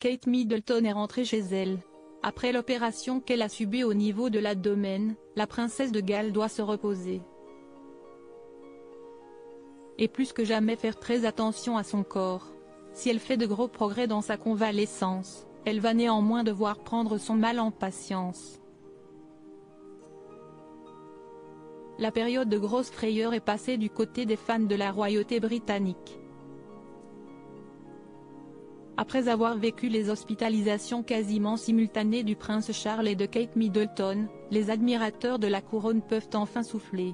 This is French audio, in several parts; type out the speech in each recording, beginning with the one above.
Kate Middleton est rentrée chez elle. Après l'opération qu'elle a subie au niveau de l'abdomen, la princesse de Galles doit se reposer. Et plus que jamais faire très attention à son corps. Si elle fait de gros progrès dans sa convalescence, elle va néanmoins devoir prendre son mal en patience. La période de grosse frayeur est passée du côté des fans de la royauté britannique. Après avoir vécu les hospitalisations quasiment simultanées du prince Charles et de Kate Middleton, les admirateurs de la couronne peuvent enfin souffler.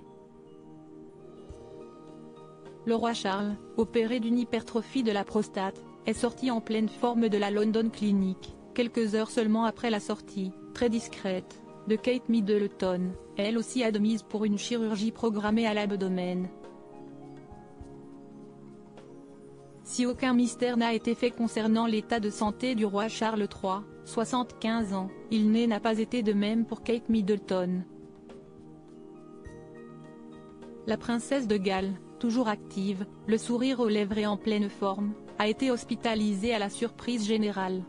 Le roi Charles, opéré d'une hypertrophie de la prostate, est sorti en pleine forme de la London Clinic, quelques heures seulement après la sortie, très discrète, de Kate Middleton, elle aussi admise pour une chirurgie programmée à l'abdomen. Si aucun mystère n'a été fait concernant l'état de santé du roi Charles III, 75 ans, n'a pas été de même pour Kate Middleton. La princesse de Galles, toujours active, le sourire aux lèvres et en pleine forme, a été hospitalisée à la surprise générale.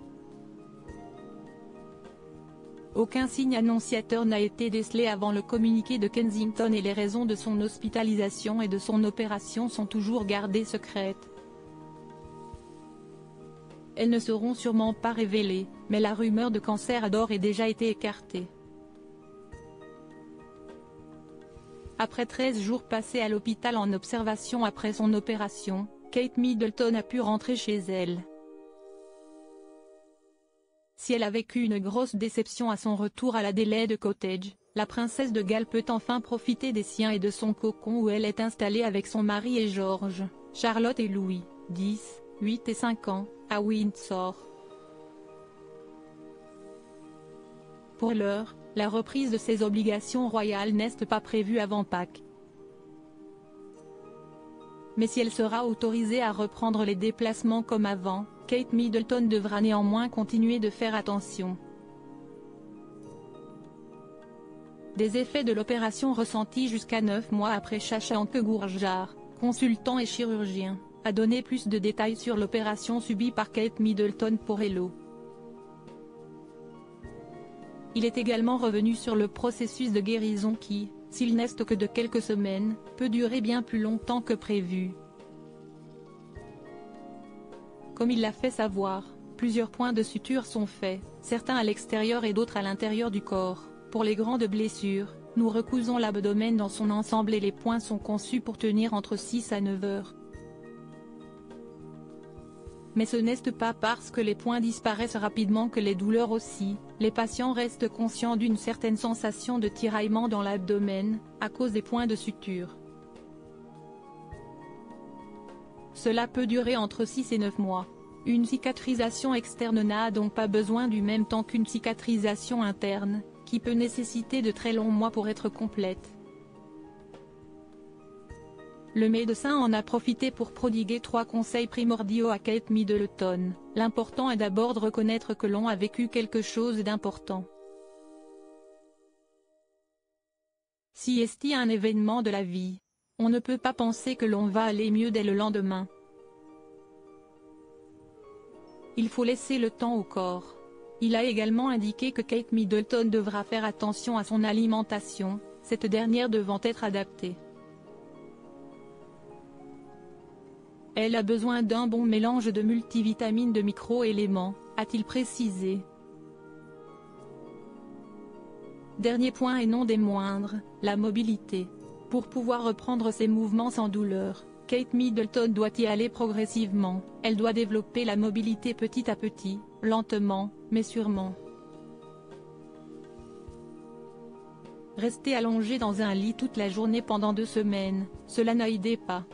Aucun signe annonciateur n'a été décelé avant le communiqué de Kensington et les raisons de son hospitalisation et de son opération sont toujours gardées secrètes. Elles ne seront sûrement pas révélées, mais la rumeur de cancer a d'ores et déjà été écartée. Après 13 jours passés à l'hôpital en observation après son opération, Kate Middleton a pu rentrer chez elle. Si elle a vécu une grosse déception à son retour à l'Adelaide Cottage, la princesse de Galles peut enfin profiter des siens et de son cocon où elle est installée avec son mari et George, Charlotte et Louis, 10, 8 et 5 ans, à Windsor. Pour l'heure, la reprise de ses obligations royales n'est pas prévue avant Pâques. Mais si elle sera autorisée à reprendre les déplacements comme avant, Kate Middleton devra néanmoins continuer de faire attention. Des effets de l'opération ressentis jusqu'à 9 mois après Shashank Gurjar, consultant et chirurgien, a donné plus de détails sur l'opération subie par Kate Middleton pour Hello. Il est également revenu sur le processus de guérison qui, s'il n'est que de quelques semaines, peut durer bien plus longtemps que prévu. Comme il l'a fait savoir, plusieurs points de suture sont faits, certains à l'extérieur et d'autres à l'intérieur du corps. Pour les grandes blessures, nous recousons l'abdomen dans son ensemble et les points sont conçus pour tenir entre 6 à 9 heures. Mais ce n'est pas parce que les points disparaissent rapidement que les douleurs aussi, les patients restent conscients d'une certaine sensation de tiraillement dans l'abdomen, à cause des points de suture. Cela peut durer entre 6 et 9 mois. Une cicatrisation externe n'a donc pas besoin du même temps qu'une cicatrisation interne, qui peut nécessiter de très longs mois pour être complète. Le médecin en a profité pour prodiguer 3 conseils primordiaux à Kate Middleton. L'important est d'abord de reconnaître que l'on a vécu quelque chose d'important. Si est un événement de la vie, on ne peut pas penser que l'on va aller mieux dès le lendemain. Il faut laisser le temps au corps. Il a également indiqué que Kate Middleton devra faire attention à son alimentation, cette dernière devant être adaptée. Elle a besoin d'un bon mélange de multivitamines de micro-éléments, a-t-il précisé. Dernier point et non des moindres, la mobilité. Pour pouvoir reprendre ses mouvements sans douleur, Kate Middleton doit y aller progressivement, elle doit développer la mobilité petit à petit, lentement, mais sûrement. Rester allongée dans un lit toute la journée pendant 2 semaines, cela n'a aidé pas.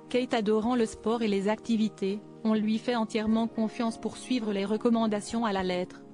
Kate adorant le sport et les activités, on lui fait entièrement confiance pour suivre les recommandations à la lettre.